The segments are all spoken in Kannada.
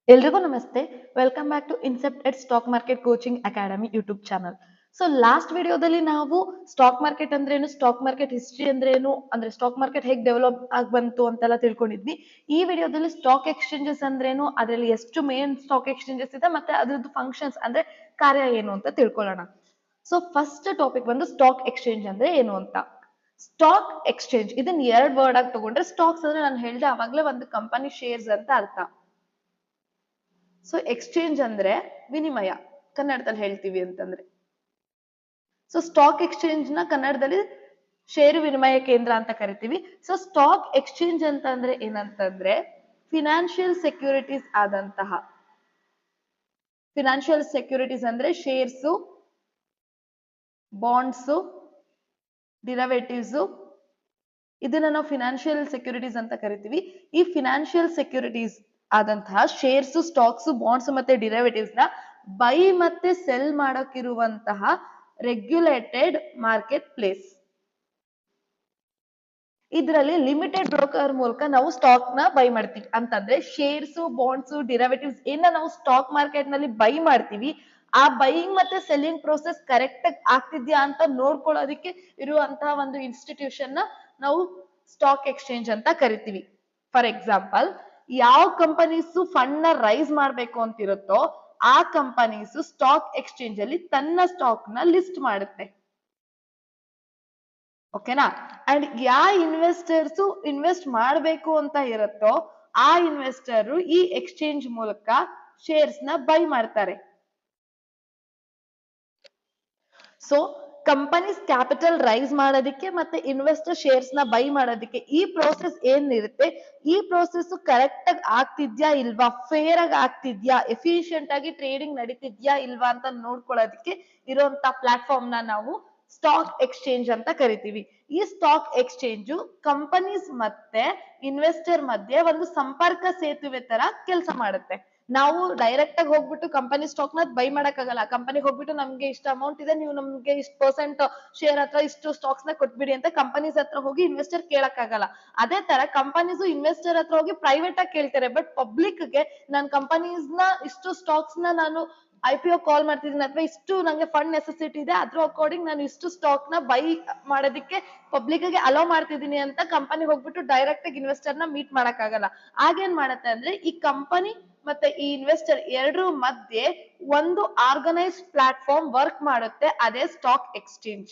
ಎಲ್ರಿಗೂ ನಮಸ್ತೆ. Welcome back to incept at stock market coaching academy YouTube channel. So last ವಿಡಿಯೋದಲ್ಲಿ ನಾವು ಸ್ಟಾಕ್ ಮಾರ್ಕೆಟ್ ಅಂದ್ರೇನು, ಸ್ಟಾಕ್ ಮಾರ್ಕೆಟ್ ಹಿಸ್ಟ್ರಿ ಅಂದ್ರೇನು, ಅಂದ್ರೆ ಸ್ಟಾಕ್ ಮಾರ್ಕೆಟ್ ಹೇಗೆ ಡೆವಲಪ್ ಆಗಿ ಬಂತು ಅಂತೆಲ್ಲ ತಿಳ್ಕೊಂಡಿದ್ವಿ. ಈ ವಿಡಿಯೋದಲ್ಲಿ ಸ್ಟಾಕ್ ಎಕ್ಸ್ಚೇಂಜಸ್ ಅಂದ್ರೇನು, ಅದರಲ್ಲಿ ಎಷ್ಟು ಮೇನ್ ಸ್ಟಾಕ್ ಎಕ್ಸ್ಚೇಂಜಸ್ ಇದೆ, ಮತ್ತೆ ಅದ್ರದ್ದು ಫಂಕ್ಷನ್ಸ್ ಅಂದ್ರೆ ಕಾರ್ಯ ಏನು ಅಂತ ತಿಳ್ಕೊಳ್ಳೋಣ. ಸೊ ಫಸ್ಟ್ ಟಾಪಿಕ್ ಬಂದು ಸ್ಟಾಕ್ ಎಕ್ಸ್ಚೇಂಜ್ ಅಂದ್ರೆ ಏನು ಅಂತ. ಸ್ಟಾಕ್ ಎಕ್ಸ್ಚೇಂಜ್ ಇದನ್ನ ಎರಡು ವರ್ಡ್ ಆಗಿ ತಗೊಂಡ್ರೆ, ಸ್ಟಾಕ್ಸ್ ಅಂದ್ರೆ ನಾನು ಹೇಳ್ದೆ ಅವಾಗಲೇ ಒಂದು ಕಂಪನಿ ಶೇರ್ಸ್ ಅಂತ ಅರ್ಥ. ಸೊ ಎಕ್ಸ್ಚೇಂಜ್ ಅಂದ್ರೆ ವಿನಿಮಯ, ಕನ್ನಡದಲ್ಲಿ ಹೇಳ್ತೀವಿ ಅಂತಂದ್ರೆ. ಸೊ ಸ್ಟಾಕ್ ಎಕ್ಸ್ಚೇಂಜ್ ನ ಕನ್ನಡದಲ್ಲಿ ಷೇರು ವಿನಿಮಯ ಕೇಂದ್ರ ಅಂತ ಕರಿತೀವಿ. ಸೊ ಸ್ಟಾಕ್ ಎಕ್ಸ್ಚೇಂಜ್ ಅಂತಂದ್ರೆ ಏನಂತಂದ್ರೆ ಫಿನಾನ್ಷಿಯಲ್ ಸೆಕ್ಯೂರಿಟೀಸ್ ಆದಂತಹ, ಫಿನಾನ್ಷಿಯಲ್ ಸೆಕ್ಯೂರಿಟೀಸ್ ಅಂದ್ರೆ ಶೇರ್ಸ್, ಬಾಂಡ್ಸ್, ಡಿರವೇಟಿವ್ಸ್, ಇದನ್ನ ನಾವು ಫಿನಾನ್ಷಿಯಲ್ ಸೆಕ್ಯೂರಿಟೀಸ್ ಅಂತ ಕರಿತೀವಿ. ಈ ಫಿನಾನ್ಷಿಯಲ್ ಸೆಕ್ಯೂರಿಟೀಸ್ ಆದಂತಹ ಶೇರ್ಸ್, ಸ್ಟಾಕ್ಸ್, ಬಾಂಡ್ಸ್ ಮತ್ತೆ ಡಿರವೇಟಿವ್ಸ್ ನ ಬೈ ಮತ್ತೆ ಸೆಲ್ ಮಾಡೋಕಿರುವಂತಹ ರೆಗ್ಯುಲೇಟೆಡ್ ಮಾರ್ಕೆಟ್ ಪ್ಲೇಸ್. ಇದರಲ್ಲಿ ಲಿಮಿಟೆಡ್ ಬ್ರೋಕರ್ ಮೂಲಕ ನಾವು ಸ್ಟಾಕ್ ನ ಬೈ ಮಾಡ್ತೀವಿ. ಅಂತಂದ್ರೆ ಶೇರ್ಸ್, ಬಾಂಡ್ಸ್, ಡಿರವೇಟಿವ್ಸ್ ಏನ ನಾವು ಸ್ಟಾಕ್ ಮಾರ್ಕೆಟ್ ನಲ್ಲಿ ಬೈ ಮಾಡ್ತೀವಿ, ಆ ಬೈಯಿಂಗ್ ಮತ್ತೆ ಸೆಲ್ಲಿಂಗ್ ಪ್ರೋಸೆಸ್ ಕರೆಕ್ಟ್ ಆಗಿ ಆಗ್ತಿದ್ಯಾ ಅಂತ ನೋಡ್ಕೊಳ್ಳೋದಕ್ಕೆ ಇರುವಂತಹ ಒಂದು ಇನ್ಸ್ಟಿಟ್ಯೂಷನ್ ನ ನಾವು ಸ್ಟಾಕ್ ಎಕ್ಸ್ಚೇಂಜ್ ಅಂತ ಕರಿತೀವಿ. ಫಾರ್ ಎಕ್ಸಾಂಪಲ್, ಯಾವ ಕಂಪನೀಸ್ ಫಂಡ್ ನ ರೈಸ್ ಮಾಡ್ಬೇಕು ಅಂತಿರುತ್ತೋ ಆ ಕಂಪನೀಸ್ ಸ್ಟಾಕ್ ಎಕ್ಸ್ಚೇಂಜ್ ಅಲ್ಲಿ ತನ್ನ ಸ್ಟಾಕ್ ನ ಲಿಸ್ಟ್ ಮಾಡುತ್ತೆ. ಓಕೆನಾ? ಅಂಡ್ ಯಾವ ಇನ್ವೆಸ್ಟರ್ಸ್ ಇನ್ವೆಸ್ಟ್ ಮಾಡಬೇಕು ಅಂತ ಇರುತ್ತೋ ಆ ಇನ್ವೆಸ್ಟರ್ ಈ ಎಕ್ಸ್ಚೇಂಜ್ ಮೂಲಕ ಶೇರ್ಸ್ ನ ಬೈ ಮಾಡ್ತಾರೆ. ಸೊ ಕಂಪನೀಸ್ ಕ್ಯಾಪಿಟಲ್ ರೈಸ್ ಮಾಡೋದಕ್ಕೆ ಮತ್ತೆ ಇನ್ವೆಸ್ಟರ್ ಶೇರ್ಸ್ ನ ಬೈ ಮಾಡೋದಕ್ಕೆ ಈ ಪ್ರೋಸೆಸ್ ಏನಿರುತ್ತೆ, ಈ ಪ್ರೋಸೆಸ್ ಕರೆಕ್ಟ್ ಆಗಿ ಆಗ್ತಿದ್ಯಾ ಇಲ್ವಾ, ಫೇರ್ ಆಗಿ ಆಗ್ತಿದ್ಯಾ, ಎಫಿಷಿಯಂಟ್ ಆಗಿ ಟ್ರೇಡಿಂಗ್ ನಡೀತಿದ್ಯಾ ಇಲ್ವಾ ಅಂತ ನೋಡ್ಕೊಳ್ಳೋದಕ್ಕೆ ಇರುವಂತ ಪ್ಲಾಟ್ಫಾರ್ಮ್ ನ ನಾವು ಸ್ಟಾಕ್ ಎಕ್ಸ್ಚೇಂಜ್ ಅಂತ ಕರಿತೀವಿ. ಈ ಸ್ಟಾಕ್ ಎಕ್ಸ್ಚೇಂಜ್ ಕಂಪನೀಸ್ ಮತ್ತೆ ಇನ್ವೆಸ್ಟರ್ ಮಧ್ಯೆ ಒಂದು ಸಂಪರ್ಕ ಸೇತುವೆ ತರ ಕೆಲಸ ಮಾಡುತ್ತೆ. ನಾವು ಡೈರೆಕ್ಟ್ ಆಗಿ ಹೋಗ್ಬಿಟ್ಟು ಕಂಪನಿ ಸ್ಟಾಕ್ ನ ಬೈ ಮಾಡಕ್ಕಾಗಲ್ಲ. ಕಂಪನಿಗೆ ಹೋಗ್ಬಿಟ್ಟು ನಮ್ಗೆ ಇಷ್ಟು ಅಮೌಂಟ್ ಇದೆ, ನೀವು ನಮ್ಗೆ ಇಷ್ಟು ಪರ್ಸೆಂಟ್ ಶೇರ್ ಹತ್ರ ಇಷ್ಟು ಸ್ಟಾಕ್ಸ್ ನ ಕೊಟ್ಬಿಡಿ ಅಂತ ಕಂಪನೀಸ್ ಹತ್ರ ಹೋಗಿ ಇನ್ವೆಸ್ಟರ್ ಕೇಳಕ್ಕಾಗಲ್ಲ. ಅದೇ ತರ ಕಂಪನೀಸ್ ಇನ್ವೆಸ್ಟರ್ ಹತ್ರ ಹೋಗಿ ಪ್ರೈವೇಟ್ ಆಗಿ ಕೇಳ್ತಾರೆ. ಬಟ್ ಪಬ್ಲಿಕ್ ಗೆ ನಾನು ಕಂಪನೀಸ್ ನ ಇಷ್ಟು ಸ್ಟಾಕ್ಸ್ ನ ನಾನು IPO ಕಾಲ್ ಮಾಡ್ತಿದ್ದೀನಿ ಅಥವಾ ಇಷ್ಟು ನಂಗೆ ಫಂಡ್ ನೆಸೆಸಿಟಿ ಇದೆ, ಅದ್ರ ಅಕಾರ್ಡಿಂಗ್ ನಾನು ಇಷ್ಟು ಸ್ಟಾಕ್ ನ ಬೈ ಮಾಡೋದಕ್ಕೆ ಪಬ್ಲಿಕ್ ಗೆ ಅಲೋ ಮಾಡ್ತಿದ್ದೀನಿ ಅಂತ ಕಂಪನಿ ಹೋಗ್ಬಿಟ್ಟು ಡೈರೆಕ್ಟ್ ಆಗಿ ಇನ್ವೆಸ್ಟರ್ ನ ಮೀಟ್ ಮಾಡಕ್ಕಾಗಲ್ಲ. ಆಗೇನ್ ಮಾಡತ್ತೆ ಅಂದ್ರೆ ಈ ಕಂಪನಿ ಮತ್ತೆ ಈ ಇನ್ವೆಸ್ಟರ್ ಎರಡರ ಮಧ್ಯೆ ಒಂದು ಆರ್ಗನೈಸ್ಡ್ ಪ್ಲಾಟ್ಫಾರ್ಮ್ ವರ್ಕ್ ಮಾಡುತ್ತೆ, ಅದೇ ಸ್ಟಾಕ್ ಎಕ್ಸ್ಚೇಂಜ್.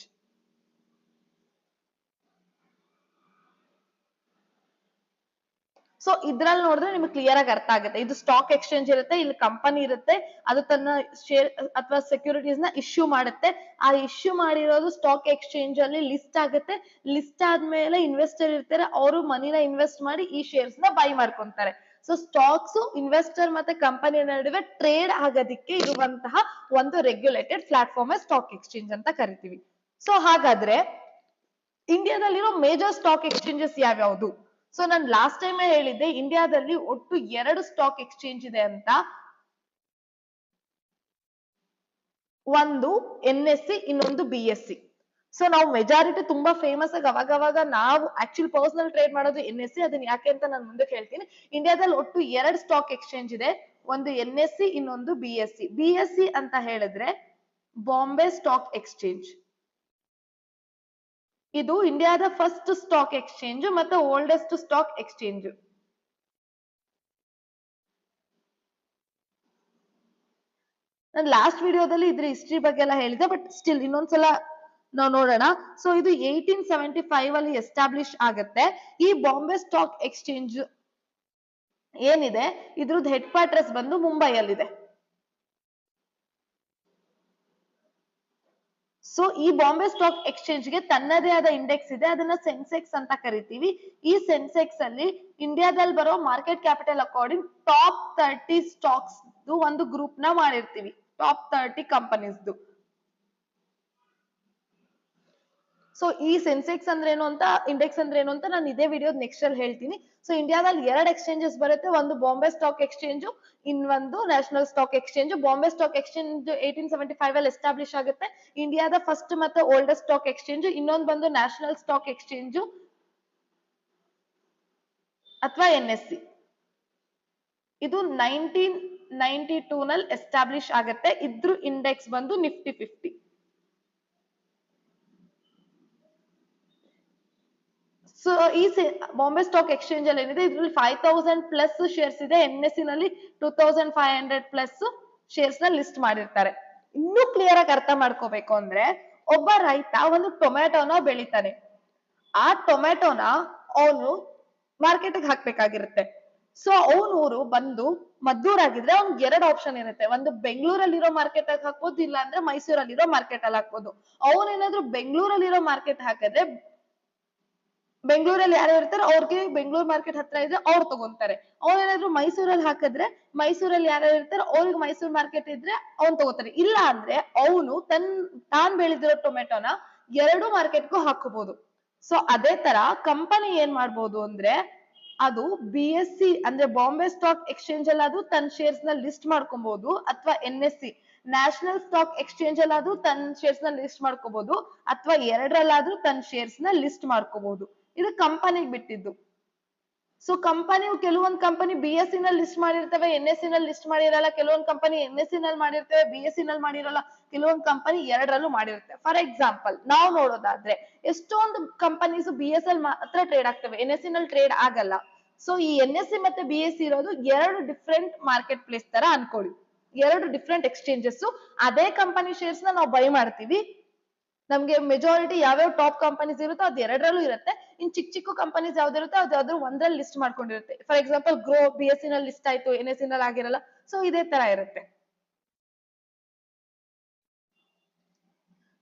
ಸೊ ಇದ್ರಲ್ಲಿ ನೋಡಿದ್ರೆ ನಿಮ್ಗೆ ಕ್ಲಿಯರ್ ಆಗಿ ಅರ್ಥ ಆಗುತ್ತೆ. ಇದು ಸ್ಟಾಕ್ ಎಕ್ಸ್ಚೇಂಜ್ ಇರುತ್ತೆ, ಇಲ್ಲಿ ಕಂಪನಿ ಇರುತ್ತೆ, ಅದು ತನ್ನ ಶೇರ್ ಅಥವಾ ಸೆಕ್ಯೂರಿಟೀಸ್ ನ ಇಶ್ಯೂ ಮಾಡುತ್ತೆ. ಆ ಇಶ್ಯೂ ಮಾಡಿರೋದು ಸ್ಟಾಕ್ ಎಕ್ಸ್ಚೇಂಜ್ ಅಲ್ಲಿ ಲಿಸ್ಟ್ ಆಗುತ್ತೆ. ಲಿಸ್ಟ್ ಆದ್ಮೇಲೆ ಇನ್ವೆಸ್ಟರ್ ಇರ್ತಾರೆ, ಅವರು ಮನಿನ ಇನ್ವೆಸ್ಟ್ ಮಾಡಿ ಈ ಶೇರ್ಸ್ ನ ಬೈ ಮಾಡ್ಕೊಂತಾರೆ. ಸೊ ಸ್ಟಾಕ್ಸ್ ಇನ್ವೆಸ್ಟರ್ ಮತ್ತೆ ಕಂಪನಿ ನಡುವೆ ಟ್ರೇಡ್ ಆಗೋದಿಕ್ಕೆ ಇರುವಂತಹ ಒಂದು ರೆಗ್ಯುಲೇಟೆಡ್ ಪ್ಲಾಟ್ಫಾರ್ಮ್ ಸ್ಟಾಕ್ ಎಕ್ಸ್ಚೇಂಜ್ ಅಂತ ಕರಿತೀವಿ. ಸೊ ಹಾಗಾದ್ರೆ ಇಂಡಿಯಾದಲ್ಲಿರೋ ಮೇಜರ್ ಸ್ಟಾಕ್ ಎಕ್ಸ್ಚೇಂಜಸ್ ಯಾವ್ಯಾವುದು? ಸೊ ನಾನು ಲಾಸ್ಟ್ ಟೈಮ್ ಹೇಳಿದ್ದೆ ಇಂಡಿಯಾದಲ್ಲಿ ಒಟ್ಟು 2 ಸ್ಟಾಕ್ ಎಕ್ಸ್ಚೇಂಜ್ ಇದೆ ಅಂತ. ಒಂದು NSE, ಇನ್ನೊಂದು BSE. ಸೊ ನಾವು ಮೆಜಾರಿಟಿ ತುಂಬಾ ಫೇಮಸ್ ಆಗಿ ಅವಾಗವಾಗ ನಾವು ಆಕ್ಚುಲಿ ಪರ್ಸನಲ್ ಟ್ರೇಡ್ ಮಾಡೋದು NSE. ಅದನ್ನ ಯಾಕೆ ಅಂತ ನಾನು ಮುಂದೆ ಹೇಳ್ತೀನಿ. ಇಂಡಿಯಾದಲ್ಲಿ ಒಟ್ಟು 2 ಸ್ಟಾಕ್ ಎಕ್ಸ್ಚೇಂಜ್ ಇದೆ, ಒಂದು NSE, ಇನ್ನೊಂದು BSE. BSE ಅಂತ ಹೇಳಿದ್ರೆ ಬಾಂಬೆ ಸ್ಟಾಕ್ ಎಕ್ಸ್ಚೇಂಜ್. ಇದು ಇಂಡಿಯಾದ ಫಸ್ಟ್ ಸ್ಟಾಕ್ ಎಕ್ಸ್ಚೇಂಜ್ ಮತ್ತೆ ಓಲ್ಡೆಸ್ಟ್ ಸ್ಟಾಕ್ ಎಕ್ಸ್ಚೇಂಜ್. ನಾನು ಲಾಸ್ಟ್ ವಿಡಿಯೋದಲ್ಲಿ ಇದ್ರ ಹಿಸ್ಟ್ರಿ ಬಗ್ಗೆ ಎಲ್ಲ ಹೇಳಿದೆ, ಬಟ್ ಸ್ಟಿಲ್ ಇನ್ನೊಂದ್ಸಲ ನಾವು ನೋಡೋಣ. ಸೊ ಇದು 1875 ಅಲ್ಲಿ ಎಸ್ಟಾಬ್ಲಿಷ್ ಆಗುತ್ತೆ. ಈ ಬಾಂಬೆ ಸ್ಟಾಕ್ ಎಕ್ಸ್ಚೇಂಜ್ ಏನಿದೆ ಇದ್ರದ್ದು ಹೆಡ್ ಕ್ವಾರ್ಟರ್ಸ್ ಬಂದು ಮುಂಬೈಯಲ್ಲಿದೆ. ಸೊ ಈ ಬಾಂಬೆ ಸ್ಟಾಕ್ ಎಕ್ಸ್ಚೇಂಜ್ ಗೆ ತನ್ನದೇ ಆದ ಇಂಡೆಕ್ಸ್ ಇದೆ, ಅದನ್ನ ಸೆನ್ಸೆಕ್ಸ್ ಅಂತ ಕರಿತೀವಿ. ಈ ಸೆನ್ಸೆಕ್ಸ್ ಅಲ್ಲಿ ಇಂಡಿಯಾದಲ್ಲಿ ಬರೋ market capital according top 30 stocks ಒಂದು ಗ್ರೂಪ್ ನ ಮಾಡಿರ್ತೀವಿ, ಟಾಪ್ 30 ಕಂಪನೀಸ್ದು. ಸೊ ಈ ಸೆನ್ಸೆಕ್ಸ್ ಅಂದ್ರೆ ಏನು ಅಂತ, ಇಂಡೆಕ್ಸ್ ಅಂದ್ರೆ ಏನು ಅಂತ ನಾನು ಇದೇ ವಿಡಿಯೋ ನೆಕ್ಸ್ಟ್ ಅಲ್ಲಿ ಹೇಳ್ತೀನಿ. ಸೊ ಇಂಡಿಯಾದಲ್ಲಿ 2 ಎಕ್ಸ್ಚೇಂಜಸ್ ಬರುತ್ತೆ, ಒಂದು ಬಾಂಬೆ ಸ್ಟಾಕ್ ಎಕ್ಸ್ಚೇಂಜ್, ಇನ್ನೊಂದು national stock exchange. Bombay stock exchange 1875 ಅಲ್ಲಿ ಎಸ್ಟಾಬ್ಲಿಷ್ ಆಗುತ್ತೆ, ಇಂಡಿಯಾದ ಫಸ್ಟ್ ಮತ್ತೆ ಓಲ್ಡೆಸ್ಟ್ ಸ್ಟಾಕ್ ಎಕ್ಸ್ಚೇಂಜ್. ಇನ್ನೊಂದು ಬಂದು ನ್ಯಾಷನಲ್ ಸ್ಟಾಕ್ ಎಕ್ಸ್ಚೇಂಜ್ ಅಥವಾ NSE. ಇದು 1992 ನಲ್ಲಿ ಎಸ್ಟಾಬ್ಲಿಷ್ ಆಗುತ್ತೆ. ಇದ್ರ ಇಂಡೆಕ್ಸ್ ಬಂದು ನಿಫ್ಟಿ 50. ಸೊ ಈ ಬಾಂಬೆ ಸ್ಟಾಕ್ ಎಕ್ಸ್ಚೇಂಜ್ ಅಲ್ಲಿ ಏನಿದೆ ಇದ್ರಲ್ಲಿ 5000 ಪ್ಲಸ್ ಶೇರ್ಸ್ ಇದೆ. NSE ನಲ್ಲಿ 2500 ಪ್ಲಸ್ ಶೇರ್ಸ್ ನ ಲಿಸ್ಟ್ ಮಾಡಿರ್ತಾರೆ. ಇನ್ನೂ ಕ್ಲಿಯರ್ ಆಗಿ ಅರ್ಥ ಮಾಡ್ಕೋಬೇಕು ಅಂದ್ರೆ, ಒಬ್ಬ ರೈತ ಒಂದು ಟೊಮ್ಯಾಟೋನ ಬೆಳಿತಾನೆ. ಆ ಟೊಮ್ಯಾಟೋನ ಅವನು ಮಾರ್ಕೆಟ್ ಹಾಕ್ಬೇಕಾಗಿರುತ್ತೆ. ಸೊ ಊರು ಬಂದು ಮದ್ದೂರಾಗಿದ್ರೆ ಅವ್ನಿಗೆ 2 ಆಪ್ಷನ್ ಇರುತ್ತೆ. ಒಂದು ಬೆಂಗಳೂರಲ್ಲಿರೋ ಮಾರ್ಕೆಟ್ ಆಗಿ ಹಾಕ್ಬೋದು, ಇಲ್ಲ ಅಂದ್ರೆ ಮೈಸೂರಲ್ಲಿರೋ ಮಾರ್ಕೆಟ್ ಅಲ್ಲಿ ಹಾಕ್ಬೋದು. ಅವನೇನಾದ್ರೂ ಬೆಂಗಳೂರಲ್ಲಿರೋ ಮಾರ್ಕೆಟ್ ಹಾಕಿದ್ರೆ ಬೆಂಗಳೂರಲ್ಲಿ ಯಾರು ಇರ್ತಾರೆ ಅವ್ರಿಗೆ ಬೆಂಗಳೂರು ಮಾರ್ಕೆಟ್ ಹತ್ರ ಇದ್ರೆ ಅವ್ರು ತಗೊಂತಾರೆ. ಅವ್ರೇನಾದ್ರು ಮೈಸೂರಲ್ಲಿ ಹಾಕಿದ್ರೆ ಮೈಸೂರಲ್ಲಿ ಯಾರು ಇರ್ತಾರೆ ಅವ್ರಿಗೆ ಮೈಸೂರು ಮಾರ್ಕೆಟ್ ಇದ್ರೆ ಅವ್ನು ತಗೋತಾರೆ. ಇಲ್ಲ ಅಂದ್ರೆ ಅವನು ತಾನ್ ಬೆಳೆದಿರೋ ಟೊಮೆಟೊನ 2 ಮಾರ್ಕೆಟ್ಗೂ ಹಾಕಬಹುದು. ಸೊ ಅದೇ ತರ ಕಂಪನಿ ಏನ್ ಮಾಡ್ಬೋದು ಅಂದ್ರೆ, ಅದು BSE ಅಂದ್ರೆ ಬಾಂಬೆ ಸ್ಟಾಕ್ ಎಕ್ಸ್ಚೇಂಜ್ ಅಲ್ಲಿ ಅದು ತನ್ನ ಶೇರ್ಸ್ ನ ಲಿಸ್ಟ್ ಮಾಡ್ಕೊಬಹುದು, ಅಥವಾ NSE ನ್ಯಾಷನಲ್ ಸ್ಟಾಕ್ ಎಕ್ಸ್ಚೇಂಜ್ ಅಲ್ಲಿ ಅದು ತನ್ನ ಶೇರ್ಸ್ ನ ಲಿಸ್ಟ್ ಮಾಡ್ಕೋಬಹುದು, ಅಥವಾ ಎರಡರಲ್ಲಾದ್ರೂ ತನ್ನ ಶೇರ್ಸ್ ನ ಲಿಸ್ಟ್ ಮಾಡ್ಕೋಬಹುದು. ಇದು ಕಂಪನಿಗೆ ಬಿಟ್ಟಿದ್ದು. ಸೊ ಕೆಲವೊಂದು ಕಂಪನಿ BSE ನಲ್ಲಿ ಲಿಸ್ಟ್ ಮಾಡಿರ್ತವೆ, NSE ನಲ್ಲಿ ಲಿಸ್ಟ್ ಮಾಡಿರಲ್ಲ. ಕೆಲವೊಂದು ಕಂಪನಿ NSE ನಲ್ಲಿ ಮಾಡಿರ್ತವೆ, BSE ನಲ್ಲಿ ಮಾಡಿರಲ್ಲ. ಕೆಲವೊಂದು ಕಂಪನಿ ಎರಡರಲ್ಲೂ ಮಾಡಿರುತ್ತೆ. ಫಾರ್ ಎಕ್ಸಾಂಪಲ್ ನಾವು ನೋಡೋದಾದ್ರೆ ಎಷ್ಟೊಂದು ಕಂಪನೀಸ್ BSE ಮಾತ್ರ ಟ್ರೇಡ್ ಆಗ್ತವೆ, NSE ನಲ್ಲಿ ಟ್ರೇಡ್ ಆಗಲ್ಲ. ಸೊ ಈ NSE ಮತ್ತೆ BSE ಇರೋದು 2 ಡಿಫ್ರೆಂಟ್ ಮಾರ್ಕೆಟ್ ಪ್ಲೇಸ್ ತರ ಅನ್ಕೊಳ್ಳಿ. 2 ಡಿಫ್ರೆಂಟ್ ಎಕ್ಸ್ಚೇಂಜಸ್. ಅದೇ ಕಂಪನಿ ಶೇರ್ಸ್ ನ ನಾವು ಬೈ ಮಾಡ್ತೀವಿ. ನಮ್ಗೆ ಮೆಜಾರಿಟಿ ಯಾವ್ಯಾವ ಟಾಪ್ ಕಂಪನೀಸ್ ಇರುತ್ತೋ ಅದು ಎರಡರಲ್ಲೂ ಇರುತ್ತೆ. ಇನ್ ಚಿಕ್ಕ ಕಂಪನೀಸ್ ಯಾವ್ದಿರುತ್ತೆ ಅದು ಯಾವ್ದಾದ್ರು ಒಂದ್ರಲ್ಲಿ ಲಿಸ್ಟ್ ಮಾಡ್ಕೊಂಡಿರುತ್ತೆ. ಫಾರ್ ಎಕ್ಸಾಂಪಲ್ ಗ್ರೋ BSE ನಲ್ಲಿ ಲಿಸ್ಟ್ ಆಯ್ತು, NSE ನಲ್ಲಿ ಆಗಿರಲ್ಲ. ಸೊ ಇದೇ ತರ ಇರುತ್ತೆ.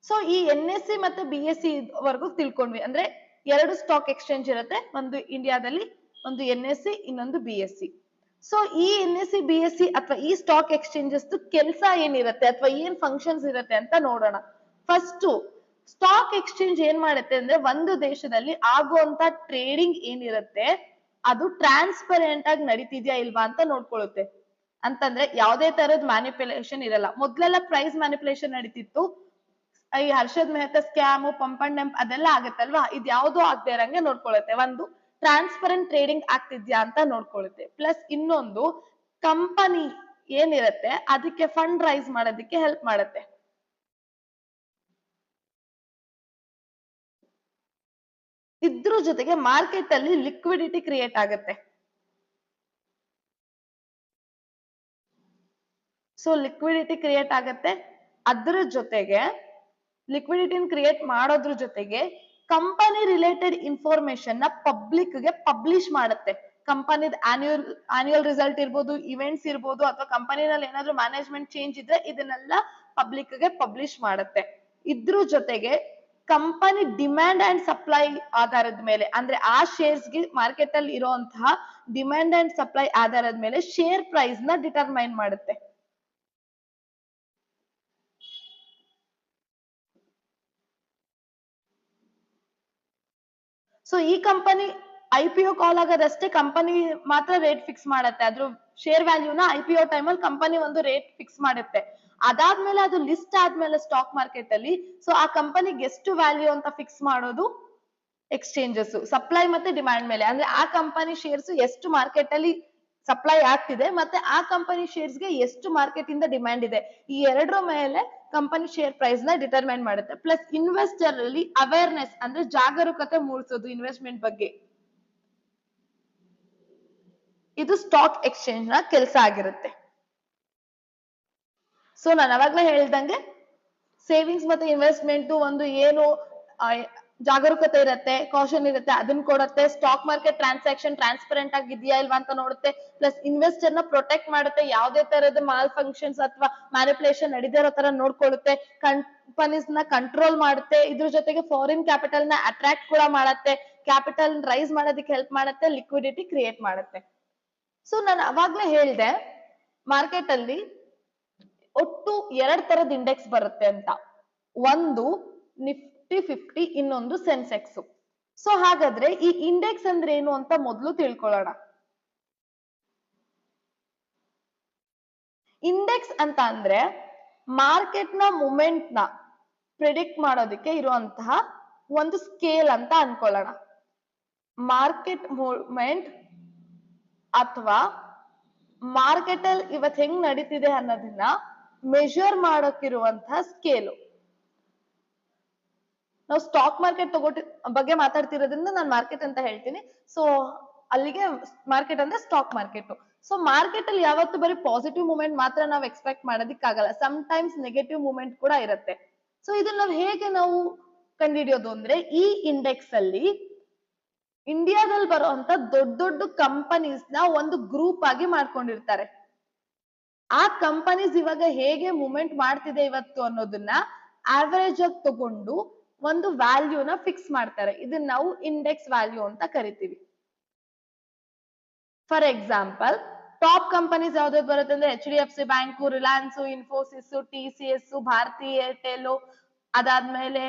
ಸೊ ಈ NSE ಮತ್ತೆ BSE ವರ್ಗು ತಿಳ್ಕೊಂಡ್ವಿ. ಅಂದ್ರೆ 2 ಸ್ಟಾಕ್ ಎಕ್ಸ್ಚೇಂಜ್ ಇರುತ್ತೆ, ಒಂದು ಇಂಡಿಯಾದಲ್ಲಿ, ಒಂದು NSE, ಇನ್ನೊಂದು BSE. ಸೊ ಈ NSE BSE ಅಥವಾ ಈ ಸ್ಟಾಕ್ ಎಕ್ಸ್ಚೇಂಜಸ್ ಕೆಲಸ ಏನಿರುತ್ತೆ ಅಥವಾ ಏನ್ ಫಂಕ್ಷನ್ಸ್ ಇರುತ್ತೆ ಅಂತ ನೋಡೋಣ. ಫಸ್ಟ್ ಸ್ಟಾಕ್ ಎಕ್ಸ್ಚೇಂಜ್ ಏನ್ ಮಾಡುತ್ತೆ ಅಂದ್ರೆ, ಒಂದು ದೇಶದಲ್ಲಿ ಆಗುವಂತ ಟ್ರೇಡಿಂಗ್ ಏನಿರುತ್ತೆ ಅದು ಟ್ರಾನ್ಸ್ಪರೆಂಟ್ ಆಗಿ ನಡೀತಿದ್ಯಾ ಇಲ್ವಾ ಅಂತ ನೋಡ್ಕೊಳ್ಳುತ್ತೆ. ಅಂತಂದ್ರೆ ಯಾವುದೇ ತರದ ಮ್ಯಾನಿಪ್ಯುಲೇಷನ್ ಇರಲ್ಲ. ಮೊದ್ಲೆಲ್ಲ ಪ್ರೈಸ್ ಮ್ಯಾನಿಪ್ಯುಲೇಷನ್ ನಡೀತಿತ್ತು. ಈ Harshad Mehta scam, pump and dump ಅದೆಲ್ಲ ಆಗತ್ತಲ್ವಾ, ಇದು ಯಾವ್ದು ಆಗದೆ ಇರಂಗೆ ನೋಡ್ಕೊಳ್ಳುತ್ತೆ. ಒಂದು ಟ್ರಾನ್ಸ್ಪರೆಂಟ್ ಟ್ರೇಡಿಂಗ್ ಆಗ್ತಿದ್ಯಾ ಅಂತ ನೋಡ್ಕೊಳ್ಳುತ್ತೆ. ಪ್ಲಸ್ ಇನ್ನೊಂದು ಕಂಪನಿ ಏನಿರುತ್ತೆ ಅದಕ್ಕೆ ಫಂಡ್ ರೈಸ್ ಮಾಡೋದಕ್ಕೆ ಹೆಲ್ಪ್ ಮಾಡುತ್ತೆ. ಇದ್ರ ಜೊತೆಗೆ ಮಾರ್ಕೆಟ್ ಅಲ್ಲಿ ಲಿಕ್ವಿಡಿಟಿ ಕ್ರಿಯೇಟ್ ಆಗುತ್ತೆ. ಸೊ ಲಿಕ್ವಿಡಿಟಿ ಕ್ರಿಯೇಟ್ ಆಗುತ್ತೆ. ಅದ್ರ ಜೊತೆಗೆ ಲಿಕ್ವಿಡಿಟಿ ಕ್ರಿಯೇಟ್ ಮಾಡೋದ್ರ ಜೊತೆಗೆ ಕಂಪನಿ ರಿಲೇಟೆಡ್ ಇನ್ಫಾರ್ಮೇಶನ್ ನ ಪಬ್ಲಿಕ್ ಗೆ ಪಬ್ಲಿಷ್ ಮಾಡುತ್ತೆ. ಕಂಪನಿದ ಆನ್ಯುವಲ್ ರಿಸಲ್ಟ್ ಇರ್ಬೋದು, ಇವೆಂಟ್ಸ್ ಇರ್ಬೋದು, ಅಥವಾ ಕಂಪನಿನಲ್ಲಿ ಏನಾದ್ರು ಮ್ಯಾನೇಜ್ಮೆಂಟ್ ಚೇಂಜ್ ಇದ್ರೆ ಇದನ್ನೆಲ್ಲ ಪಬ್ಲಿಕ್ ಗೆ ಪಬ್ಲಿಷ್ ಮಾಡುತ್ತೆ. ಇದ್ರ ಜೊತೆಗೆ ಕಂಪನಿ ಡಿಮ್ಯಾಂಡ್ ಅಂಡ್ ಸಪ್ಲೈ ಆಧಾರದ ಮೇಲೆ, ಅಂದ್ರೆ ಆ ಶೇರ್ಸ್ ಗೆ ಮಾರ್ಕೆಟ್ ಅಲ್ಲಿ ಇರುವಂತಹ ಡಿಮ್ಯಾಂಡ್ ಅಂಡ್ ಸಪ್ಲೈ ಆಧಾರದ ಮೇಲೆ ಶೇರ್ ಪ್ರೈಸ್ ನ ಡಿಟರ್ಮೈನ್ ಮಾಡುತ್ತೆ. ಸೊ ಈ ಕಂಪನಿ IPO ಕಾಲ್ ಆಗೋದಷ್ಟೇ, ಕಂಪನಿ ಮಾತ್ರ ರೇಟ್ ಫಿಕ್ಸ್ ಮಾಡುತ್ತೆ. ಅದ್ರ ಶೇರ್ ವ್ಯಾಲ್ಯೂನ IPO ಟೈಮಲ್ಲಿ ಕಂಪನಿ ಒಂದು ರೇಟ್ ಫಿಕ್ಸ್ ಮಾಡುತ್ತೆ. ಅದಾದ್ಮೇಲೆ ಅದು ಲಿಸ್ಟ್ ಆದ್ಮೇಲೆ ಸ್ಟಾಕ್ ಮಾರ್ಕೆಟ್ ಅಲ್ಲಿ, ಸೊ ಆ ಕಂಪನಿಗೆ ಎಷ್ಟು ವ್ಯಾಲ್ಯೂ ಅಂತ ಫಿಕ್ಸ್ ಮಾಡೋದು ಎಕ್ಸ್ಚೇಂಜಸ್, ಸಪ್ಲೈ ಮತ್ತೆ ಡಿಮ್ಯಾಂಡ್ ಮೇಲೆ. ಅಂದ್ರೆ ಆ ಕಂಪನಿ ಶೇರ್ಸ್ ಎಷ್ಟು ಮಾರ್ಕೆಟ್ ಅಲ್ಲಿ ಸಪ್ಲೈ ಆಗ್ತಿದೆ ಮತ್ತೆ ಆ ಕಂಪನಿ ಶೇರ್ಸ್ ಗೆ ಎಷ್ಟು ಮಾರ್ಕೆಟ್ ಇಂದ ಡಿಮ್ಯಾಂಡ್ ಇದೆ, ಈ ಎರಡರ ಮೇಲೆ ಕಂಪನಿ ಶೇರ್ ಪ್ರೈಸ್ ನ ಡಿಟರ್ಮೈನ್ ಮಾಡುತ್ತೆ. ಪ್ಲಸ್ ಇನ್ವೆಸ್ಟರ್ ಅಲ್ಲಿ ಅವೇರ್ನೆಸ್ ಅಂದ್ರೆ ಜಾಗರೂಕತೆ ಮೂಡಿಸೋದು ಇನ್ವೆಸ್ಟ್ಮೆಂಟ್ ಬಗ್ಗೆ. ಇದು ಸ್ಟಾಕ್ ಎಕ್ಸ್ಚೇಂಜ್ ನ ಕೆಲಸ ಆಗಿರುತ್ತೆ. ಸೊ ನಾನು ಅವಾಗ್ಲೇ ಹೇಳ್ದಂಗೆ ಸೇವಿಂಗ್ಸ್ ಮತ್ತೆ ಇನ್ವೆಸ್ಟ್ಮೆಂಟ್ ಒಂದು ಏನು ಜಾಗರೂಕತೆ ಇರುತ್ತೆ, ಕಾಷನ್ ಇರುತ್ತೆ, ಅದನ್ನ ಕೊಡುತ್ತೆ. ಸ್ಟಾಕ್ ಮಾರ್ಕೆಟ್ ಟ್ರಾನ್ಸಾಕ್ಷನ್ ಟ್ರಾನ್ಸ್ಪರೆಂಟ್ ಆಗಿದೆಯಾ ಇಲ್ವಾ ಅಂತ ನೋಡುತ್ತೆ. ಪ್ಲಸ್ ಇನ್ವೆಸ್ಟರ್ ನ ಪ್ರೊಟೆಕ್ಟ್ ಮಾಡುತ್ತೆ, ಯಾವುದೇ ತರದ ಮಾಲ್ ಫಂಕ್ಷನ್ಸ್ ಅಥವಾ ಮ್ಯಾನಿಪುಲೇಷನ್ ನಡೀದಿರೋ ತರ ನೋಡ್ಕೊಳ್ಳುತ್ತೆ. ಕಂಪನೀಸ್ ನ ಕಂಟ್ರೋಲ್ ಮಾಡುತ್ತೆ. ಇದ್ರ ಜೊತೆಗೆ ಫಾರಿನ್ ಕ್ಯಾಪಿಟಲ್ ನ ಅಟ್ರಾಕ್ಟ್ ಕೂಡ ಮಾಡುತ್ತೆ, ಕ್ಯಾಪಿಟಲ್ ರೈಸ್ ಮಾಡೋದಕ್ಕೆ ಹೆಲ್ಪ್ ಮಾಡುತ್ತೆ, ಲಿಕ್ವಿಡಿಟಿ ಕ್ರಿಯೇಟ್ ಮಾಡುತ್ತೆ. ಸೊ ನಾನು ಅವಾಗ್ಲೇ ಹೇಳ್ದೆ ಮಾರ್ಕೆಟ್ ಅಲ್ಲಿ ಒಟ್ಟು 2 ತರದ ಇಂಡೆಕ್ಸ್ ಬರುತ್ತೆ ಅಂತ. ಒಂದು ನಿಫ್ಟಿ 50, ಇನ್ನೊಂದು ಸೆನ್ಸೆಕ್ಸ್. ಸೊ ಹಾಗಾದ್ರೆ ಈ ಇಂಡೆಕ್ಸ್ ಅಂದ್ರೆ ಏನು ಅಂತ ಮೊದಲು ತಿಳ್ಕೊಳ್ಳೋಣ. ಇಂಡೆಕ್ಸ್ ಅಂತ ಅಂದ್ರೆ ಮಾರ್ಕೆಟ್ ನ ಮೂಮೆಂಟ್ ನ ಪ್ರಿಡಿಕ್ಟ್ ಮಾಡೋದಕ್ಕೆ ಇರುವಂತಹ ಒಂದು ಸ್ಕೇಲ್ ಅಂತ ಅನ್ಕೊಳ್ಳೋಣ. ಮಾರ್ಕೆಟ್ ಮೂವ್ಮೆಂಟ್ ಅಥವಾ ಮಾರ್ಕೆಟ್ ಅಲ್ಲಿ ಇವತ್ ಹೆಂಗ್ ನಡೀತಿದೆ ಅನ್ನೋದನ್ನ ಮೆಷರ್ ಮಾಡೋಕಿರುವಂತಹ ಸ್ಕೇಲು. ನಾವು ಸ್ಟಾಕ್ ಮಾರ್ಕೆಟ್ ಬಗ್ಗೆ ಮಾತಾಡ್ತಿರೋದ್ರಿಂದ ನಾನು ಮಾರ್ಕೆಟ್ ಅಂತ ಹೇಳ್ತೀನಿ. ಸೊ ಅಲ್ಲಿಗೆ ಮಾರ್ಕೆಟ್ ಅಂದ್ರೆ ಸ್ಟಾಕ್ ಮಾರ್ಕೆಟ್. ಸೊ ಮಾರ್ಕೆಟ್ ಅಲ್ಲಿ ಯಾವತ್ತು ಬರೀ ಪಾಸಿಟಿವ್ ಮೂವ್ಮೆಂಟ್ ಮಾತ್ರ ನಾವು ಎಕ್ಸ್ಪೆಕ್ಟ್ ಮಾಡೋದಕ್ಕಾಗಲ್ಲ, ಸಮ್ ಟೈಮ್ಸ್ ನೆಗೆಟಿವ್ ಮೂವ್ಮೆಂಟ್ ಕೂಡ ಇರುತ್ತೆ. ಸೊ ಇದನ್ನ ನಾವು ಹೇಗೆ ನಾವು ಕಂಡುಹಿಡಿಯೋದು ಅಂದ್ರೆ, ಈ ಇಂಡೆಕ್ಸ್ ಅಲ್ಲಿ ಇಂಡಿಯಾದಲ್ಲಿ ಬರುವಂತ ದೊಡ್ಡ ದೊಡ್ಡ ಕಂಪನೀಸ್ ನ ಒಂದು ಗ್ರೂಪ್ ಆಗಿ ಮಾಡ್ಕೊಂಡಿರ್ತಾರೆ. ಆ ಕಂಪನೀಸ್ ಇವಾಗ ಹೇಗೆ ಮೂವ್ಮೆಂಟ್ ಮಾಡ್ತಿದೆ ಇವತ್ತು ಅನ್ನೋದನ್ನ ಆವರೇಜ್ ಆಗಿ ತಗೊಂಡು ಒಂದು ವ್ಯಾಲ್ಯೂನ ಫಿಕ್ಸ್ ಮಾಡ್ತಾರೆ. ಇದನ್ನ ನಾವು ಇಂಡೆಕ್ಸ್ ವ್ಯಾಲ್ಯೂ ಅಂತ ಕರಿತೀವಿ. ಫಾರ್ ಎಕ್ಸಾಂಪಲ್, ಟಾಪ್ ಕಂಪನೀಸ್ ಯಾವ್ದಾವ್ದು ಬರುತ್ತೆ ಅಂದ್ರೆ HDFC bank, Reliance, Infosys, TCS, Bharti Airtel, ಅದಾದ್ಮೇಲೆ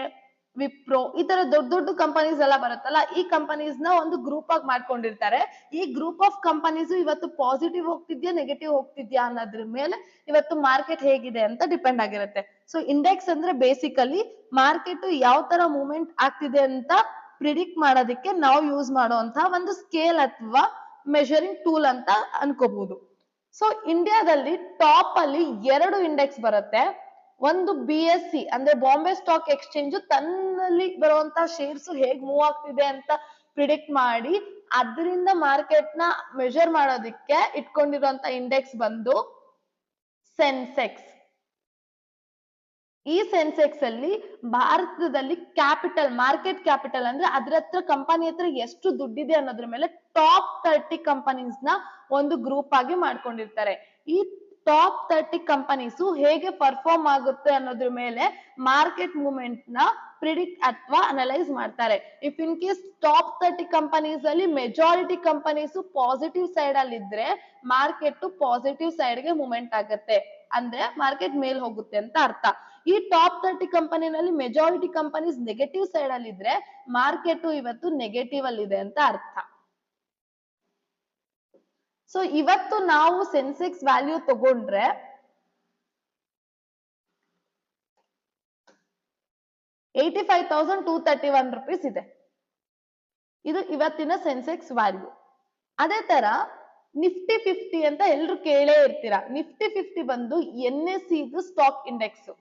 ವಿಪ್ರೋ, ಈ ತರ ದೊಡ್ಡ ದೊಡ್ಡ ಕಂಪನೀಸ್ ಎಲ್ಲ ಬರುತ್ತಲ್ಲ, ಈ ಕಂಪನೀಸ್ ನ ಒಂದು ಗ್ರೂಪ್ ಆಗಿ ಮಾಡ್ಕೊಂಡಿರ್ತಾರೆ. ಈ ಗ್ರೂಪ್ ಆಫ್ ಕಂಪನೀಸ್ ಇವತ್ತು ಪಾಸಿಟಿವ್ ಹೋಗ್ತಿದ್ಯಾ ನೆಗೆಟಿವ್ ಹೋಗ್ತಿದ್ಯಾ ಅನ್ನೋದ್ರ ಮೇಲೆ ಇವತ್ತು ಮಾರ್ಕೆಟ್ ಹೇಗಿದೆ ಅಂತ ಡಿಪೆಂಡ್ ಆಗಿರುತ್ತೆ. ಸೊ ಇಂಡೆಕ್ಸ್ ಅಂದ್ರೆ ಬೇಸಿಕಲಿ ಮಾರ್ಕೆಟ್ ಯಾವ ತರ ಮೂವ್ಮೆಂಟ್ ಆಗ್ತಿದೆ ಅಂತ ಪ್ರಿಡಿಕ್ಟ್ ಮಾಡೋದಕ್ಕೆ ನಾವು ಯೂಸ್ ಮಾಡುವಂತಹ ಒಂದು ಸ್ಕೇಲ್ ಅಥವಾ ಮೆಷರಿಂಗ್ ಟೂಲ್ ಅಂತ ಅನ್ಕೋಬಹುದು. ಸೊ ಇಂಡಿಯಾದಲ್ಲಿ ಟಾಪ್ ಅಲ್ಲಿ 2 ಇಂಡೆಕ್ಸ್ ಬರುತ್ತೆ. ಒಂದು BSE ಅಂದ್ರೆ ಬಾಂಬೆ ಸ್ಟಾಕ್ ಎಕ್ಸ್ಚೇಂಜ್ ತನ್ನಲ್ಲಿ ಬರುವಂತ ಶೇರ್ಸ್ ಹೇಗ್ ಮೂವ್ ಆಗ್ತಿದೆ ಅಂತ ಪ್ರಿಡಿಕ್ಟ್ ಮಾಡಿ ಅದರಿಂದ ಮಾರ್ಕೆಟ್ ನ ಮೆಷರ್ ಮಾಡೋದಕ್ಕೆ ಇಟ್ಕೊಂಡಿರುವಂತ ಇಂಡೆಕ್ಸ್ ಬಂದು ಸೆನ್ಸೆಕ್ಸ್. ಈ ಸೆನ್ಸೆಕ್ಸ್ ಅಲ್ಲಿ ಭಾರತದಲ್ಲಿ ಕ್ಯಾಪಿಟಲ್, ಮಾರ್ಕೆಟ್ ಕ್ಯಾಪಿಟಲ್ ಅಂದ್ರೆ ಅದ್ರ ಹತ್ರ ಕಂಪನಿ ಹತ್ರ ಎಷ್ಟು ದುಡ್ಡಿದೆ ಅನ್ನೋದ್ರ ಮೇಲೆ ಟಾಪ್ 30 ಕಂಪನೀಸ್ ನ ಒಂದು ಗ್ರೂಪ್ ಆಗಿ ಮಾಡ್ಕೊಂಡಿರ್ತಾರೆ. ಈ ಟಾಪ್ 30 ಕಂಪನೀಸ್ ಹೇಗೆ ಪರ್ಫಾರ್ಮ್ ಆಗುತ್ತೆ ಅನ್ನೋದ್ರ ಮೇಲೆ ಮಾರ್ಕೆಟ್ ಮೂವ್ಮೆಂಟ್ ನ ಪ್ರಿಡಿಕ್ಟ್ ಅಥವಾ ಅನಲೈಸ್ ಮಾಡ್ತಾರೆ. If in case top 30 companies ಅಲ್ಲಿ ಮೆಜಾರಿಟಿ ಕಂಪನೀಸ್ ಪಾಸಿಟಿವ್ ಸೈಡ್ ಅಲ್ಲಿ ಇದ್ರೆ ಮಾರ್ಕೆಟ್ ಪಾಸಿಟಿವ್ ಸೈಡ್ ಗೆ ಮೂವ್ಮೆಂಟ್ ಆಗುತ್ತೆ, ಅಂದ್ರೆ ಮಾರ್ಕೆಟ್ ಮೇಲ್ ಹೋಗುತ್ತೆ ಅಂತ ಅರ್ಥ. ಈ ಟಾಪ್ 30 ಕಂಪನಿನಲ್ಲಿ ಮೆಜಾರಿಟಿ ಕಂಪನೀಸ್ ನೆಗೆಟಿವ್ ಸೈಡ್ ಅಲ್ಲಿ ಇದ್ರೆ ಮಾರ್ಕೆಟ್ ಇವತ್ತು ನೆಗೆಟಿವ್ ಅಲ್ಲಿ ಇದೆ ಅಂತ ಅರ್ಥ. ಸೊ ಇವತ್ತು ನಾವು ಸೆನ್ಸೆಕ್ಸ್ ವ್ಯಾಲ್ಯೂ ತಗೊಂಡ್ರೆ ₹85,231 ಇದೆ. ಇದು ಇವತ್ತಿನ ಸೆನ್ಸೆಕ್ಸ್ ವ್ಯಾಲ್ಯೂ. ಅದೇ ತರ ನಿಫ್ಟಿ 50 ಅಂತ ಎಲ್ರು ಕೇಳೇ ಇರ್ತೀರಾ. ನಿಫ್ಟಿ 50 ಬಂದು NSE ಇದು ಸ್ಟಾಕ್ ಇಂಡೆಕ್ಸ್.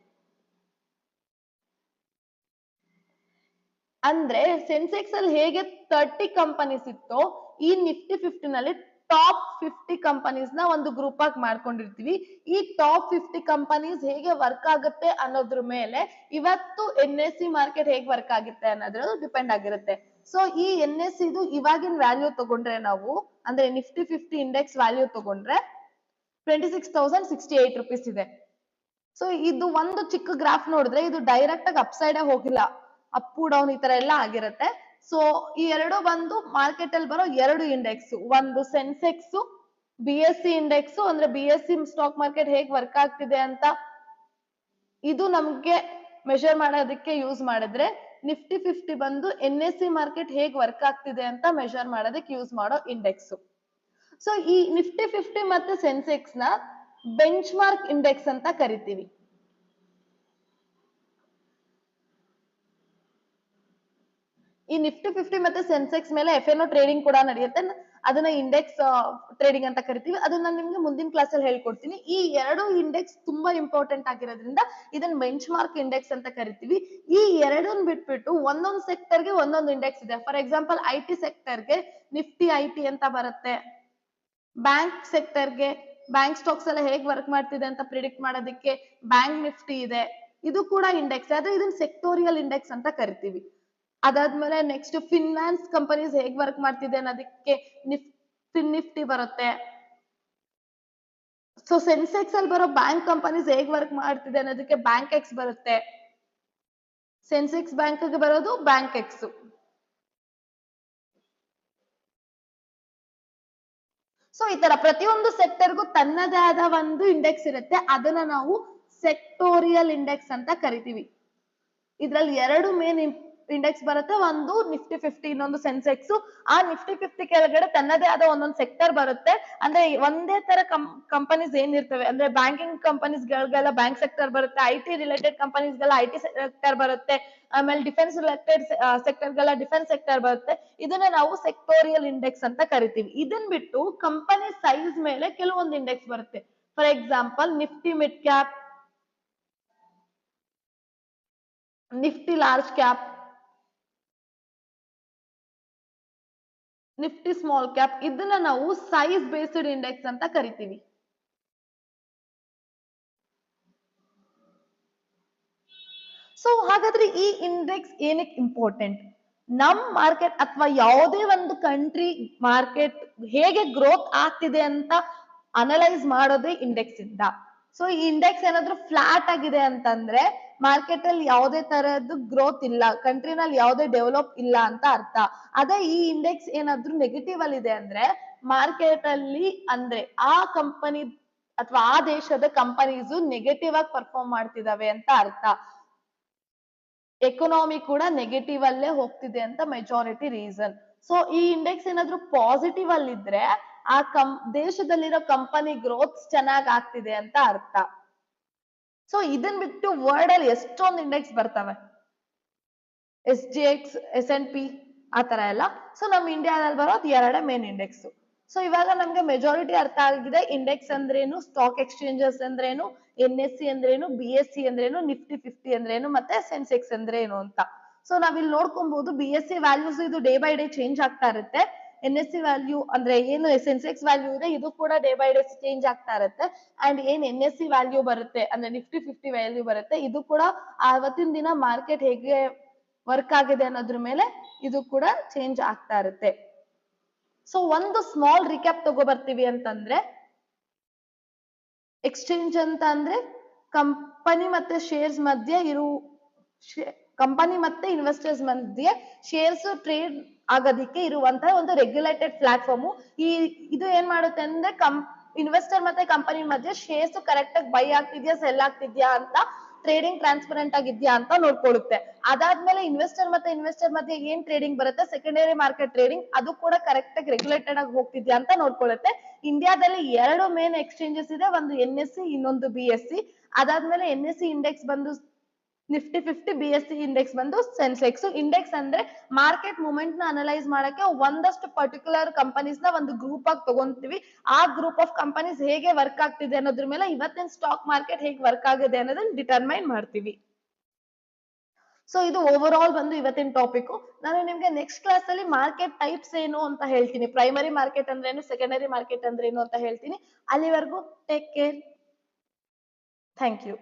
ಅಂದ್ರೆ ಸೆನ್ಸೆಕ್ಸ್ ಅಲ್ಲಿ ಹೇಗೆ 30 ಕಂಪನೀಸ್ ಇತ್ತೋ ಈ ನಿಫ್ಟಿ 50 ನಲ್ಲಿ ಟಾಪ್ 50 ಕಂಪನೀಸ್ ನ ಒಂದು ಗ್ರೂಪ್ ಆಗಿ ಮಾಡ್ಕೊಂಡಿರ್ತೀವಿ. ಈ ಟಾಪ್ 50 ಕಂಪನೀಸ್ ಹೇಗೆ ವರ್ಕ್ ಆಗುತ್ತೆ ಅನ್ನೋದ್ರ ಮೇಲೆ ಇವತ್ತು NSE ಮಾರ್ಕೆಟ್ ಹೇಗೆ ವರ್ಕ್ ಆಗುತ್ತೆ ಅನ್ನೋದ್ರ ಡಿಪೆಂಡ್ ಆಗಿರುತ್ತೆ. ಸೊ ಈ NSE ಇದು ಇವಾಗಿನ ವ್ಯಾಲ್ಯೂ ತಗೊಂಡ್ರೆ ನಾವು, ಅಂದ್ರೆ ನಿಫ್ಟಿ 50 ಇಂಡೆಕ್ಸ್ ವ್ಯಾಲ್ಯೂ ತಗೊಂಡ್ರೆ ₹26,068 ಇದೆ. ಸೊ ಇದು ಒಂದು ಚಿಕ್ಕ ಗ್ರಾಫ್ ನೋಡಿದ್ರೆ ಇದು ಡೈರೆಕ್ಟ್ ಆಗಿ ಅಪ್ ಸೈಡ್ ಹೋಗಿಲ್ಲ, ಅಪ್ ಡೌನ್ ಈ ತರ ಎಲ್ಲ ಆಗಿರುತ್ತೆ. ಸೊ ಈ ಎರಡು ಬಂದು ಮಾರ್ಕೆಟ್ ಅಲ್ಲಿ ಬರೋ 2 ಇಂಡೆಕ್ಸ್, ಒಂದು ಸೆನ್ಸೆಕ್ಸ್, BSE ಇಂಡೆಕ್ಸ್, ಅಂದ್ರೆ BSE ಸ್ಟಾಕ್ ಮಾರ್ಕೆಟ್ ಹೇಗ್ ವರ್ಕ್ ಆಗ್ತಿದೆ ಅಂತ ಇದು ನಮ್ಗೆ ಮೆಷರ್ ಮಾಡೋದಕ್ಕೆ ಯೂಸ್ ಮಾಡಿದ್ರೆ, ನಿಫ್ಟಿ 50 ಬಂದು NSE ಮಾರ್ಕೆಟ್ ಹೇಗ್ ವರ್ಕ್ ಆಗ್ತಿದೆ ಅಂತ ಮೆಷರ್ ಮಾಡೋದಕ್ಕೆ ಯೂಸ್ ಮಾಡೋ ಇಂಡೆಕ್ಸ್. ಸೊ ಈ ನಿಫ್ಟಿ 50 ಮತ್ತೆ ಸೆನ್ಸೆಕ್ಸ್ ನ ಬೆಂಚ್ ಮಾರ್ಕ್ ಇಂಡೆಕ್ಸ್ ಅಂತ ಕರಿತೀವಿ. ಈ ನಿಫ್ಟಿ 50 ಮತ್ತೆ ಸೆನ್ಸೆಕ್ಸ್ ಮೇಲೆ FNO ಟ್ರೇಡಿಂಗ್ ಕೂಡ ನಡೆಯುತ್ತೆ, ಅದನ್ನ ಇಂಡೆಕ್ಸ್ ಟ್ರೇಡಿಂಗ್ ಅಂತ ಕರಿತೀವಿ. ಅದನ್ನ ನಾನು ನಿಮ್ಗೆ ಮುಂದಿನ ಕ್ಲಾಸ್ ಅಲ್ಲಿ ಹೇಳ್ಕೊಡ್ತೀನಿ. ಈ 2 ಇಂಡೆಕ್ಸ್ ತುಂಬಾ ಇಂಪಾರ್ಟೆಂಟ್ ಆಗಿರೋದ್ರಿಂದ ಇದನ್ನ ಬೆಂಚ್ ಮಾರ್ಕ್ ಇಂಡೆಕ್ಸ್ ಅಂತ ಕರಿತೀವಿ. ಈ 2 ಬಿಟ್ಬಿಟ್ಟು ಒಂದೊಂದು ಸೆಕ್ಟರ್ಗೆ ಒಂದೊಂದು ಇಂಡೆಕ್ಸ್ ಇದೆ. ಫಾರ್ ಎಕ್ಸಾಂಪಲ್ IT ಸೆಕ್ಟರ್ಗೆ ನಿಫ್ಟಿ IT ಅಂತ ಬರುತ್ತೆ. ಬ್ಯಾಂಕ್ ಸೆಕ್ಟರ್ಗೆ ಬ್ಯಾಂಕ್ ಸ್ಟಾಕ್ಸ್ ಎಲ್ಲ ಹೇಗ್ ವರ್ಕ್ ಮಾಡ್ತಿದೆ ಅಂತ ಪ್ರಿಡಿಕ್ಟ್ ಮಾಡೋದಕ್ಕೆ ಬ್ಯಾಂಕ್ ನಿಫ್ಟಿ ಇದೆ, ಇದು ಕೂಡ ಇಂಡೆಕ್ಸ್, ಆದ್ರೆ ಇದನ್ನ ಸೆಕ್ಟೋರಿಯಲ್ ಇಂಡೆಕ್ಸ್ ಅಂತ ಕರಿತೀವಿ. ಅದಾದ್ಮೇಲೆ ನೆಕ್ಸ್ಟ್ ಫಿನಾನ್ಸ್ ಕಂಪನೀಸ್ ಹೇಗ್ ವರ್ಕ್ ಮಾಡ್ತಿದೆ ಅನ್ನೋದಕ್ಕೆ ನಿಫ್ಟಿ ಬರುತ್ತೆ. ಸೊ ಸೆನ್ಸೆಕ್ಸ್ ಅಲ್ಲಿ ಬರೋ ಬ್ಯಾಂಕ್ ಕಂಪನೀಸ್ ಹೇಗ್ ವರ್ಕ್ ಮಾಡ್ತಿದೆ ಅನ್ನೋದಕ್ಕೆ ಬ್ಯಾಂಕ್ ಎಕ್ಸ್ ಬರುತ್ತೆ. ಸೆನ್ಸೆಕ್ಸ್ ಬ್ಯಾಂಕ್ ಗೆ ಬರೋದು ಬ್ಯಾಂಕ್ ಎಕ್ಸ್. ಸೊ ಈ ತರ ಪ್ರತಿಯೊಂದು ಸೆಕ್ಟರ್ಗೂ ತನ್ನದೇ ಆದ ಒಂದು ಇಂಡೆಕ್ಸ್ ಇರುತ್ತೆ, ಅದನ್ನ ನಾವು ಸೆಕ್ಟೋರಿಯಲ್ ಇಂಡೆಕ್ಸ್ ಅಂತ ಕರಿತೀವಿ. ಇದ್ರಲ್ಲಿ 2 ಮೇನ್ ಇಂಡೆಕ್ಸ್ ಬರುತ್ತೆ, ಒಂದು ನಿಫ್ಟಿ 50, ಇನ್ನೊಂದು ಸೆನ್ಸೆಕ್ಸ್. ಆ ನಿಫ್ಟಿ 50 ಕೆಳಗಡೆ ತನ್ನದೇ ಆದ ಒಂದೊಂದು ಸೆಕ್ಟರ್ ಬರುತ್ತೆ. ಅಂದ್ರೆ ಒಂದೇ ತರ ಕಂಪನೀಸ್ ಏನಿರ್ತವೆ ಅಂದ್ರೆ ಬ್ಯಾಂಕಿಂಗ್ ಕಂಪನೀಸ್ ಗಳಿಗೆಲ್ಲ ಬ್ಯಾಂಕ್ ಸೆಕ್ಟರ್ ಬರುತ್ತೆ, IT ರಿಲೇಟೆಡ್ ಕಂಪನೀಸ್ ಗೆಲ್ಲ IT ಸೆಕ್ಟರ್ ಬರುತ್ತೆ, ಆಮೇಲೆ ಡಿಫೆನ್ಸ್ ರಿಲೇಟೆಡ್ ಸೆಕ್ಟರ್ ಗೆಲ್ಲ ಡಿಫೆನ್ಸ್ ಸೆಕ್ಟರ್ ಬರುತ್ತೆ. ಇದನ್ನ ನಾವು ಸೆಕ್ಟೋರಿಯಲ್ ಇಂಡೆಕ್ಸ್ ಅಂತ ಕರಿತೀವಿ. ಇದನ್ ಬಿಟ್ಟು ಕಂಪನಿ ಸೈಜ್ ಮೇಲೆ ಕೆಲವೊಂದು ಇಂಡೆಕ್ಸ್ ಬರುತ್ತೆ. For example Nifty mid cap, Nifty large cap, Nifty small cap. ಇದನ್ನ ನಾವು ಸೈಜ್ ಬೇಸ್ಡ್ ಇಂಡೆಕ್ಸ್ ಅಂತ ಕರಿತೀವಿ. ಸೊ ಹಾಗಾದ್ರೆ ಈ ಇಂಡೆಕ್ಸ್ ಏನಕ್ಕೆ ಇಂಪಾರ್ಟೆಂಟ್? ನಮ್ ಮಾರ್ಕೆಟ್ ಅಥವಾ ಯಾವುದೇ ಒಂದು ಕಂಟ್ರಿ ಮಾರ್ಕೆಟ್ ಹೇಗೆ ಗ್ರೋತ್ ಆಗ್ತಿದೆ ಅಂತ ಅನಲೈಸ್ ಮಾಡೋದೇ ಇಂಡೆಕ್ಸ್ ಇಂದ. ಸೊ ಈ ಇಂಡೆಕ್ಸ್ ಏನಾದ್ರೂ ಫ್ಲಾಟ್ ಆಗಿದೆ ಅಂತಂದ್ರೆ ಮಾರ್ಕೆಟ್ ಅಲ್ಲಿ ಯಾವುದೇ ತರದ್ದು ಗ್ರೋತ್ ಇಲ್ಲ, ಕಂಟ್ರಿನಲ್ಲಿ ಯಾವುದೇ ಡೆವಲಪ್ ಇಲ್ಲ ಅಂತ ಅರ್ಥ. ಅದೇ ಈ ಇಂಡೆಕ್ಸ್ ಏನಾದ್ರೂ ನೆಗೆಟಿವ್ ಅಲ್ಲಿ ಇದೆ ಅಂದ್ರೆ ಮಾರ್ಕೆಟ್ ಅಲ್ಲಿ ಅಂದ್ರೆ ಆ ಕಂಪನಿ ಅಥವಾ ಆ ದೇಶದ ಕಂಪನೀಸ್ ನೆಗೆಟಿವ್ ಆಗಿ ಪರ್ಫಾರ್ಮ್ ಮಾಡ್ತಿದಾವೆ ಅಂತ ಅರ್ಥ. ಎಕನಾಮಿ ಕೂಡ ನೆಗೆಟಿವ್ ಅಲ್ಲೇ ಹೋಗ್ತಿದೆ ಅಂತ ಮೆಜಾರಿಟಿ ರೀಸನ್. ಸೊ ಈ ಇಂಡೆಕ್ಸ್ ಏನಾದ್ರೂ ಪಾಸಿಟಿವ್ ಅಲ್ಲಿ ಇದ್ರೆ ಆ ದೇಶದಲ್ಲಿರೋ ಕಂಪನಿ ಗ್ರೋತ್ ಚೆನ್ನಾಗ್ ಆಗ್ತಿದೆ ಅಂತ ಅರ್ಥ. ಸೊ ಇದನ್ ಬಿಟ್ಟು ವರ್ಲ್ಡ್ ಅಲ್ಲಿ ಎಷ್ಟೊಂದು ಇಂಡೆಕ್ಸ್ ಬರ್ತವೆ, SGX, S&P ಆ ತರ ಎಲ್ಲ. ಸೊ ನಮ್ ಇಂಡಿಯಾದಲ್ಲಿ ಬರೋದು ಎರಡೇ ಮೇನ್ ಇಂಡೆಕ್ಸ್. ಸೊ ಇವಾಗ ನಮ್ಗೆ ಮೆಜಾರಿಟಿ ಅರ್ಥ ಆಗಿದೆ ಇಂಡೆಕ್ಸ್ ಅಂದ್ರೇನು, ಸ್ಟಾಕ್ ಎಕ್ಸ್ಚೇಂಜಸ್ ಅಂದ್ರೇನು, NSE ಅಂದ್ರೇನು, BSE ಅಂದ್ರೇನು, ನಿಫ್ಟಿ 50 ಅಂದ್ರೇನು, ಮತ್ತೆ ಸೆನ್ಸೆಕ್ಸ್ ಅಂದ್ರೇನು ಅಂತ. ಸೊ ನಾವಿಲ್ಲಿ ನೋಡ್ಕೊಬಹುದು BSE ವ್ಯಾಲ್ಯೂಸ್ ಇದು ಡೇ ಬೈ ಡೇ ಚೇಂಜ್ ಆಗ್ತಾ ಇರುತ್ತೆ. NSE ವ್ಯಾಲ್ಯೂ ಅಂದ್ರೆ ಏನು ಸೆನ್ಸೆಕ್ಸ್ ವ್ಯಾಲ್ಯೂ ಇದೆ ಇದು ಕೂಡ ಡೇ ಬೈ ಡೇ ಚೇಂಜ್ ಆಗ್ತಾ ಇರುತ್ತೆ. ಅಂಡ್ ಏನ್ NSE ವ್ಯಾಲ್ಯೂ ಬರುತ್ತೆ ಅಂದ್ರೆ ನಿಫ್ಟಿ 50 ವ್ಯಾಲ್ಯೂ ಬರುತ್ತೆ, ಇದು ಕೂಡ ಆವತ್ತಿನ ದಿನ ಮಾರ್ಕೆಟ್ ಹೇಗೆ ವರ್ಕ್ ಆಗಿದೆ ಅನ್ನೋದ್ರ ಮೇಲೆ ಇದು ಕೂಡ ಚೇಂಜ್ ಆಗ್ತಾ ಇರುತ್ತೆ. ಸೊ ಒಂದು ಸ್ಮಾಲ್ ರಿಕ್ಯಾಪ್ ತಗೋ ಬರ್ತೀವಿ ಅಂತಂದ್ರೆ ಎಕ್ಸ್ಚೇಂಜ್ ಅಂತ ಅಂದ್ರೆ ಕಂಪನಿ ಮತ್ತೆ ಶೇರ್ಸ್ ಮಧ್ಯೆ ಕಂಪನಿ ಮತ್ತೆ ಇನ್ವೆಸ್ಟರ್ಸ್ ಮಧ್ಯೆ ಶೇರ್ಸ್ ಟ್ರೇಡ್ ಆಗೋದಿಕ್ಕೆ ಇರುವಂತಹ ಒಂದು ರೆಗ್ಯುಲೇಟೆಡ್ ಪ್ಲಾಟ್ಫಾರ್ಮ್. ಇದು ಏನ್ ಮಾಡುತ್ತೆ ಅಂದ್ರೆ ಇನ್ವೆಸ್ಟರ್ ಮತ್ತೆ ಕಂಪನಿ ಮಧ್ಯೆ ಶೇರ್ಸ್ ಕರೆಕ್ಟ್ ಆಗಿ ಬೈ ಆಗ್ತಿದ್ಯಾ ಸೆಲ್ ಆಗ್ತಿದ್ಯಾ ಅಂತ, ಟ್ರೇಡಿಂಗ್ ಟ್ರಾನ್ಸ್ಪರೆಂಟ್ ಆಗಿದ್ಯಾ ಅಂತ ನೋಡ್ಕೊಳ್ಳುತ್ತೆ. ಅದಾದ್ಮೇಲೆ ಇನ್ವೆಸ್ಟರ್ ಮಧ್ಯೆ ಏನ್ ಟ್ರೇಡಿಂಗ್ ಬರುತ್ತೆ ಸೆಕೆಂಡರಿ ಮಾರ್ಕೆಟ್ ಟ್ರೇಡಿಂಗ್, ಅದು ಕೂಡ ಕರೆಕ್ಟ್ ಆಗಿ ರೆಗ್ಯುಲೇಟೆಡ್ ಆಗಿ ಹೋಗ್ತಿದ್ಯಾ ಅಂತ ನೋಡ್ಕೊಳ್ಳುತ್ತೆ. ಇಂಡಿಯಾದಲ್ಲಿ ಎರಡು ಮೇನ್ ಎಕ್ಸ್ಚೇಂಜಸ್ ಇದೆ, ಒಂದು NSE ಇನ್ನೊಂದು BSE. ಅದಾದ್ಮೇಲೆ NSE ಇಂಡೆಕ್ಸ್ ಬಂದು ನಿಫ್ಟಿ 50, BSE ಇಂಡೆಕ್ಸ್ ಬಂದು ಸೆನ್ಸೆಕ್ಸ್. ಇಂಡೆಕ್ಸ್ ಅಂದ್ರೆ ಮಾರ್ಕೆಟ್ ಮೂವ್ಮೆಂಟ್ ನ ಅನಲೈಸ್ ಮಾಡಕ್ಕೆ ಒಂದಷ್ಟು ಪರ್ಟಿಕ್ಯುಲರ್ ಕಂಪನೀಸ್ ನ ಒಂದು ಗ್ರೂಪ್ ಆಗಿ ತಗೊಂತೀವಿ. ಆ ಗ್ರೂಪ್ ಆಫ್ ಕಂಪನೀಸ್ ಹೇಗೆ ವರ್ಕ್ ಆಗ್ತಿದೆ ಅನ್ನೋದ್ರ ಮೇಲೆ ಇವತ್ತಿನ ಸ್ಟಾಕ್ ಮಾರ್ಕೆಟ್ ಹೇಗೆ ವರ್ಕ್ ಆಗಿದೆ ಅನ್ನೋದನ್ನ ಡಿಟರ್ಮೈನ್ ಮಾಡ್ತೀವಿ. ಸೊ ಇದು ಓವರ್ ಆಲ್ ಬಂದು ಇವತ್ತಿನ ಟಾಪಿಕ್. ನಾನು ನಿಮ್ಗೆ ನೆಕ್ಸ್ಟ್ ಕ್ಲಾಸ್ ಅಲ್ಲಿ ಮಾರ್ಕೆಟ್ ಟೈಪ್ಸ್ ಏನು ಅಂತ ಹೇಳ್ತೀನಿ, ಪ್ರೈಮರಿ ಮಾರ್ಕೆಟ್ ಅಂದ್ರೇನು, ಸೆಕೆಂಡರಿ ಮಾರ್ಕೆಟ್ ಅಂದ್ರೇನು ಅಂತ ಹೇಳ್ತೀನಿ. ಅಲ್ಲಿವರೆಗೂ ಟೇಕ್ ಕೇರ್. Thank you.